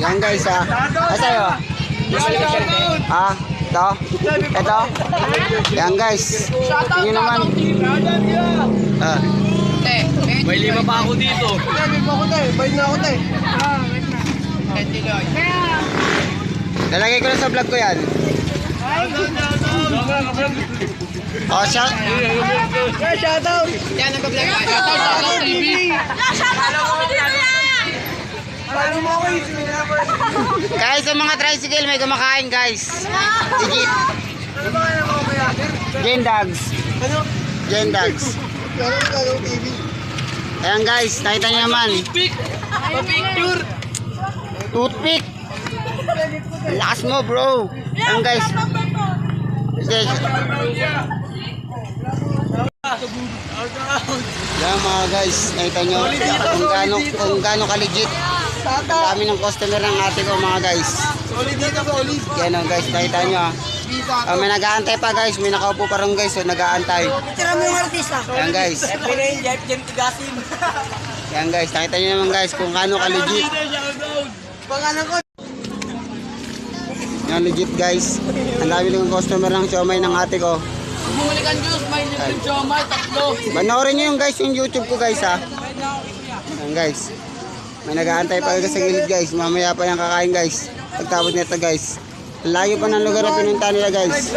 Yan guys ha. Sa'yo? Ha? Ito? Ito? Yan guys. Tingnan naman. May 5 pa ako dito. Lalagay ko na sa vlog ko yan. Oh, shout. Shoutout! Yan, nag-vlog ka. Shoutout TV. Paano mo ako yung Guys, sa mga tricycle may kumakain guys. Legit. ano ba kaya mo kaya? Gen Dogs. Ano? Gen Dogs. Ano TV? Ayan guys, nakita niyo naman. Picture. Toothpick. Lakas mo bro. Ayan guys. Guys. Yan mga guys, nakita nyo kung gaano ka-legit. Ang dami ng customer ng ate ko mga guys. Solid dito, solid. Yan o guys, nakita nyo may nag-aantay pa guys, may nakaupo pa rin guys, so nag-aantay. Tira mo yung artista. Yan guys. Yan guys, nakita nyo naman guys kung gaano ka-legit. Pangalan ko. Yan legit guys. Ang dami ng customer ng siomay ng ate ko. Bumuli kang juice, may libre siomay, 3. Panoorin nyo yung guys, yung YouTube ko guys ha. Yan guys. May nag-aantay pa sa gilid guys. Mamaya pa yung kakain guys. Pagtapos nito guys. Layo pa ng lugar na pinunta nila guys.